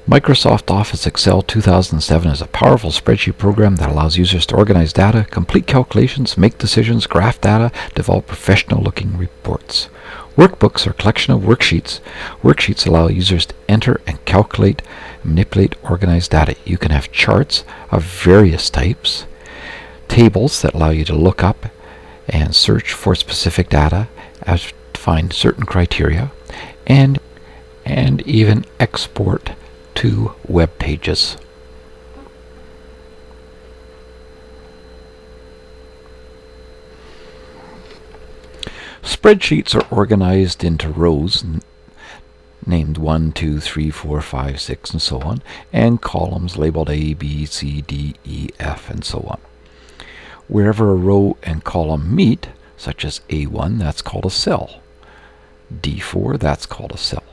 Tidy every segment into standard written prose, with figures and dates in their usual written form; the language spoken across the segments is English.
Microsoft Office Excel 2007 is a powerful spreadsheet program that allows users to organize data, complete calculations, make decisions, graph data, develop professional-looking reports. Workbooks are a collection of worksheets. Worksheets allow users to enter and calculate, manipulate, organize data. You can have charts of various types, tables that allow you to look up and search for specific data, as find certain criteria, and even export to web pages. Spreadsheets are organized into rows named 1, 2, 3, 4, 5, 6, and so on, and columns labeled A, B, C, D, E, F, and so on. Wherever a row and column meet, such as A1, that's called a cell. D4, that's called a cell.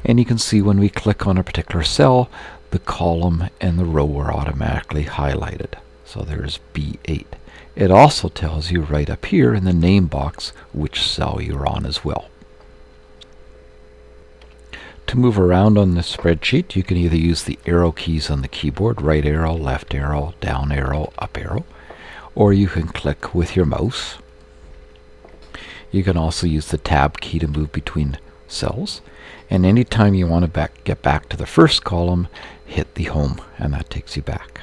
And you can see when we click on a particular cell, the column and the row are automatically highlighted. So there's B8. It also tells you right up here in the name box which cell you're on as well. To move around on the spreadsheet, you can either use the arrow keys on the keyboard, right arrow, left arrow, down arrow, up arrow, or you can click with your mouse. You can also use the tab key to move between cells. And anytime you want to get back to the first column, hit the home, and that takes you back.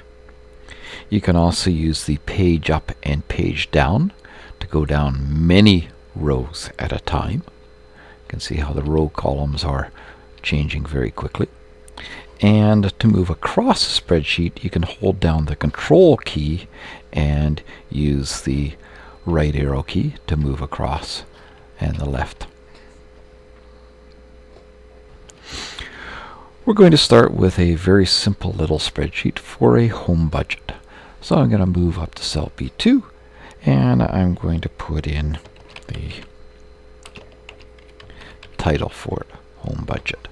You can also use the page up and page down to go down many rows at a time. You can see how the row columns are changing very quickly. And to move across the spreadsheet, you can hold down the control key and use the right arrow key to move across, and the left. We're going to start with a very simple little spreadsheet for a home budget. So I'm going to move up to cell B2, and I'm going to put in the title for it, home budget.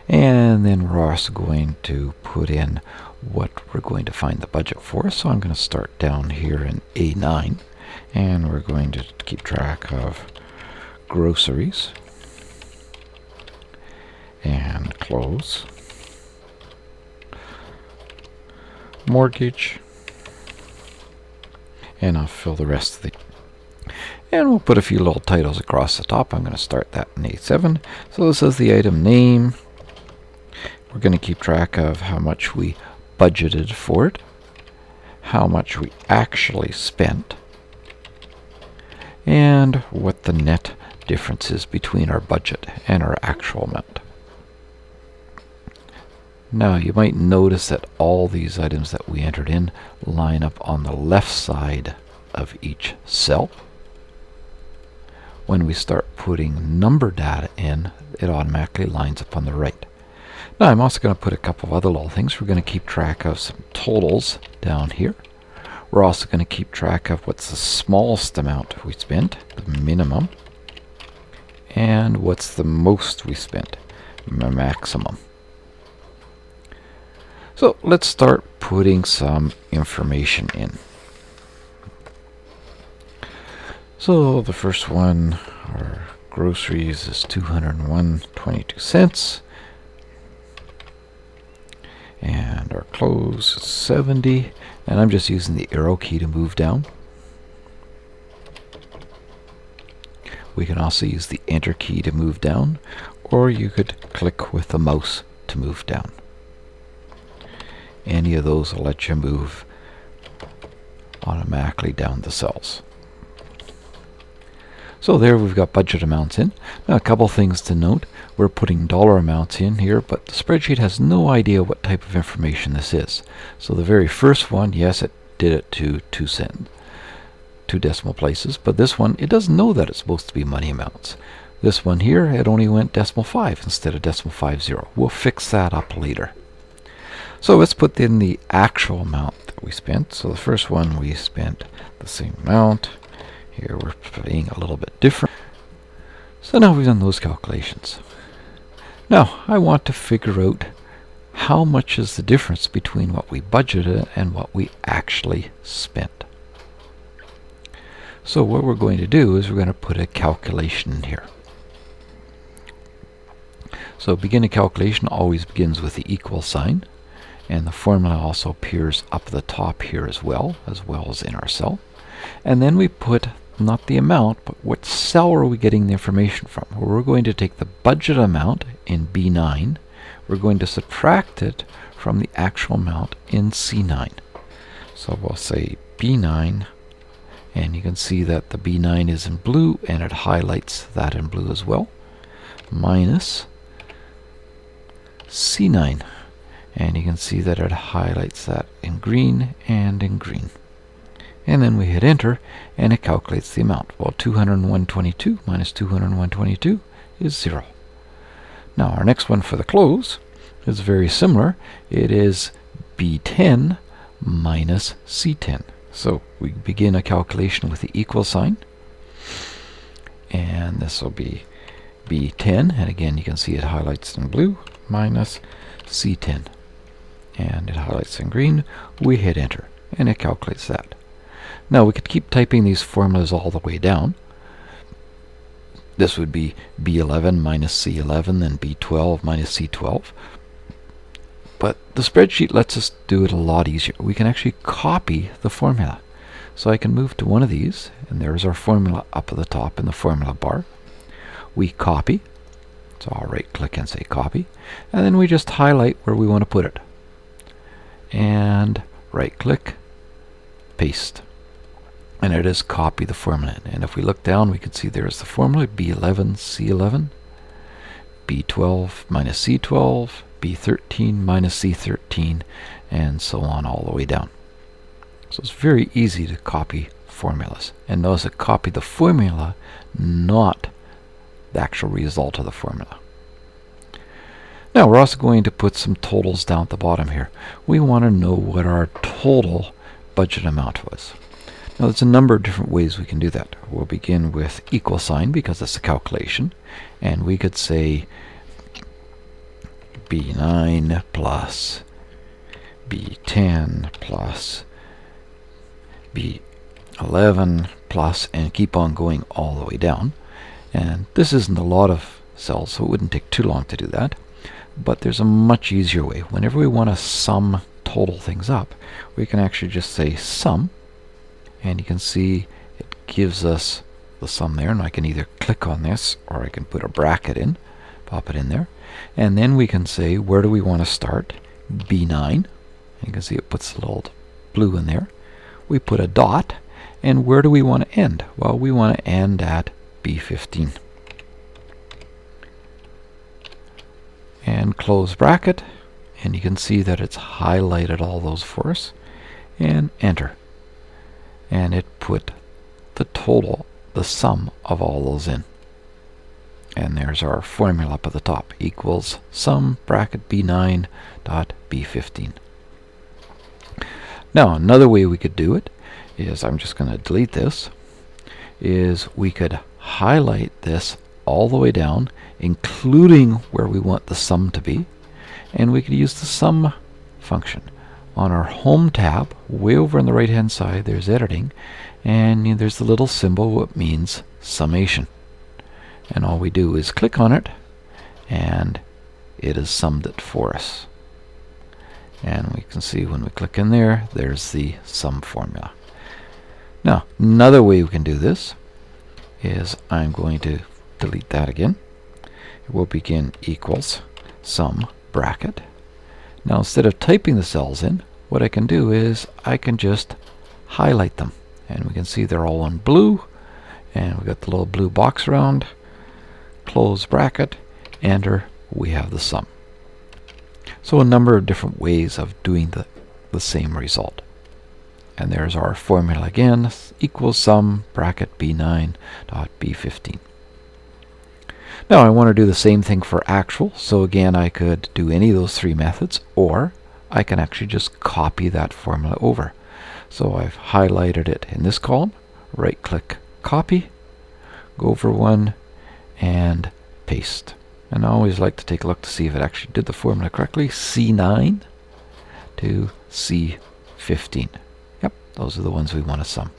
And then we're also going to put in what we're going to find the budget for. So I'm going to start down here in A9, and we're going to keep track of groceries and clothes, mortgage, and I'll fill the rest of the, and we'll put a few little titles across the top. I'm going to start that in A7. So this is the item name. We're going to keep track of how much we budgeted for it, how much we actually spent, and what the net difference is between our budget and our actual amount. Now you might notice that all these items that we entered in line up on the left side of each cell. When we start putting number data in, it automatically lines up on the right. Now I'm also going to put a couple of other little things. We're going to keep track of some totals down here. We're also going to keep track of what's the smallest amount we spent, the minimum, and what's the most we spent, the maximum. So let's start putting some information in. So the first one, our groceries, is $201.22. And our clothes is 70. And I'm just using the arrow key to move down. We can also use the enter key to move down, or you could click with the mouse to move down. Any of those will let you move automatically down the cells. So there we've got budget amounts in. Now a couple things to note. We're putting dollar amounts in here, but the spreadsheet has no idea what type of information this is. So the very first one, yes, it did it to 2 decimal places, but this one, it doesn't know that it's supposed to be money amounts. This one here, it only went decimal 5 instead of decimal 50. We'll fix that up later. So let's put in the actual amount that we spent. So the first one, we spent the same amount. Here we're paying a little bit different. So now we've done those calculations. Now I want to figure out how much is the difference between what we budgeted and what we actually spent. So what we're going to do is we're going to put a calculation in here. So begin a calculation always begins with the equal sign, and the formula also appears up the top here as well as in our cell. And then we put not the amount, but what cell are we getting the information from? Well, we're going to take the budget amount in B9, we're going to subtract it from the actual amount in C9. So we'll say B9, and you can see that the B9 is in blue, and it highlights that in blue as well, minus C9. And you can see that it highlights that in green and in green. And then we hit enter, and it calculates the amount. Well, 201.22 minus 201.22 is 0. Now our next one for the close is very similar. It is B10 minus C10. So we begin a calculation with the equal sign, and this will be B10, and again you can see it highlights in blue, minus C10, and it highlights in green. We hit enter, and it calculates that. Now we could keep typing these formulas all the way down. This would be B11 minus C11, then B12 minus C12. But the spreadsheet lets us do it a lot easier. We can actually copy the formula. So I can move to one of these, and there's our formula up at the top in the formula bar. We copy, so I'll right click and say copy, and then we just highlight where we want to put it. And right click, paste. And it is copy the formula. And if we look down, we can see there's the formula, B11, C11, B12 minus C12, B13 minus C13, and so on all the way down. So it's very easy to copy formulas. And notice it copied the formula, not the actual result of the formula. Now we're also going to put some totals down at the bottom here. We want to know what our total budget amount was. Now there's a number of different ways we can do that. We'll begin with equal sign because it's a calculation, and we could say B9 plus B10 plus B11 plus, and keep on going all the way down. And this isn't a lot of cells, so it wouldn't take too long to do that. But there's a much easier way. Whenever we want to sum total things up, we can actually just say sum, and you can see it gives us the sum there, and I can either click on this or I can put a bracket in, pop it in there, and then we can say where do we want to start. B9, and you can see it puts a little blue in there. We put a dot, and where do we want to end? Well, we want to end at B15. And close bracket, and you can see that it's highlighted all those for us, and enter. And it put the total, the sum of all those in. And there's our formula up at the top, equals sum bracket B9 dot B15. Now another way we could do it is, I'm just going to delete this, is we could highlight this all the way down, including where we want the sum to be, and we could use the sum function. On our home tab, way over on the right hand side, there's editing, and there's the little symbol what means summation. And all we do is click on it, and it has summed it for us. And we can see when we click in there, there's the sum formula. Now, another way we can do this is, I'm going to delete that again. It will begin equals sum bracket. Now instead of typing the cells in, what I can do is I can just highlight them, and we can see they're all in blue, and we got the little blue box around, close bracket, enter, we have the sum. So a number of different ways of doing the same result. And there's our formula again, equals sum bracket B9 dot B15. Now I want to do the same thing for actual, so again I could do any of those three methods, or I can actually just copy that formula over. So I've highlighted it in this column, right click, copy, go over one, and paste. And I always like to take a look to see if it actually did the formula correctly. C9 to C15. Yep, those are the ones we want to sum.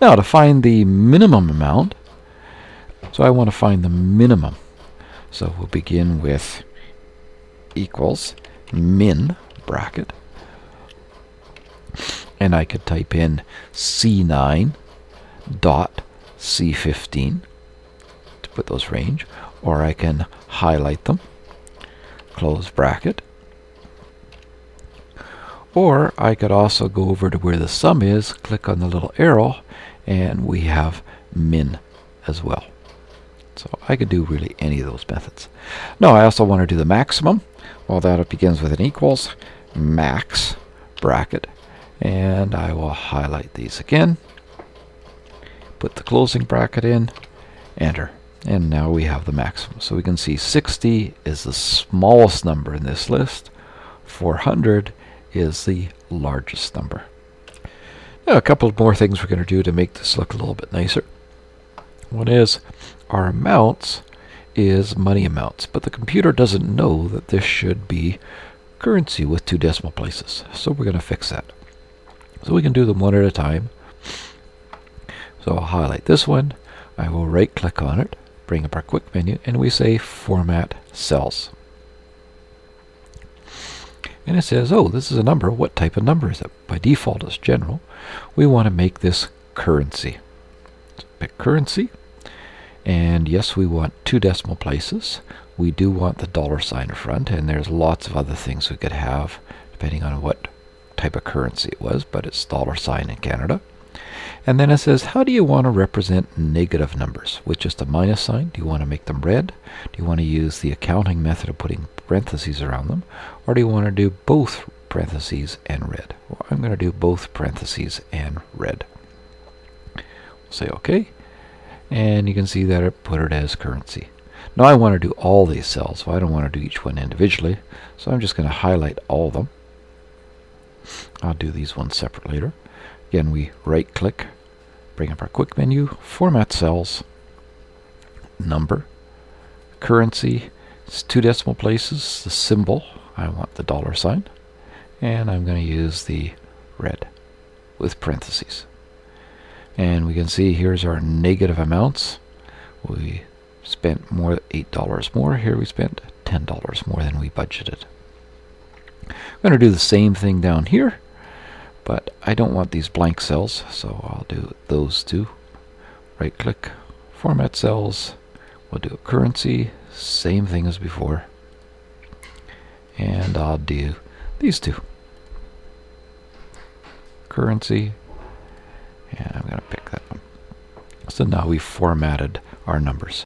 Now to find the minimum amount, so I want to find the minimum. So we'll begin with equals min bracket, and I could type in C9 dot C15 to put those range, or I can highlight them, close bracket, or I could also go over to where the sum is, click on the little arrow, and we have min as well. So I could do really any of those methods. Now I also want to do the maximum. Well, that begins with an equals max bracket, and I will highlight these again, put the closing bracket in, enter, and now we have the maximum. So we can see 60 is the smallest number in this list, 400 is the largest number. Now a couple more things we're going to do to make this look a little bit nicer. One is our amounts is money amounts, but the computer doesn't know that this should be currency with 2 decimal places. So we're going to fix that. So we can do them one at a time. So I'll highlight this one. I will right click on it, bring up our quick menu, and we say Format Cells. And it says, oh, this is a number. What type of number is it? By default, it's general. We want to make this currency. So pick currency. And yes, we want 2 decimal places. We do want the $sign in front, and there's lots of other things we could have depending on what type of currency it was, but it's $sign in Canada. And then it says, how do you want to represent negative numbers? With just a minus sign? Do you want to make them red? Do you want to use the accounting method of putting parentheses around them? Or do you want to do both parentheses and red? Well, I'm going to do both parentheses and red. Say OK. And you can see that it put it as currency. Now I want to do all these cells, so I don't want to do each one individually. So I'm just going to highlight all of them. I'll do these ones separate later. Again, we right click, bring up our quick menu, Format Cells, Number, Currency, it's 2 decimal places, the symbol, I want the $sign, and I'm going to use the red with parentheses. And we can see here's our negative amounts. We spent more, $8 more. Here we spent $10 more than we budgeted. I'm going to do the same thing down here, but I don't want these blank cells, so I'll do those 2. Right click, Format Cells, we'll do a currency, same thing as before, and I'll do these 2. Currency, and I'm going to pick that one. So now we've formatted our numbers.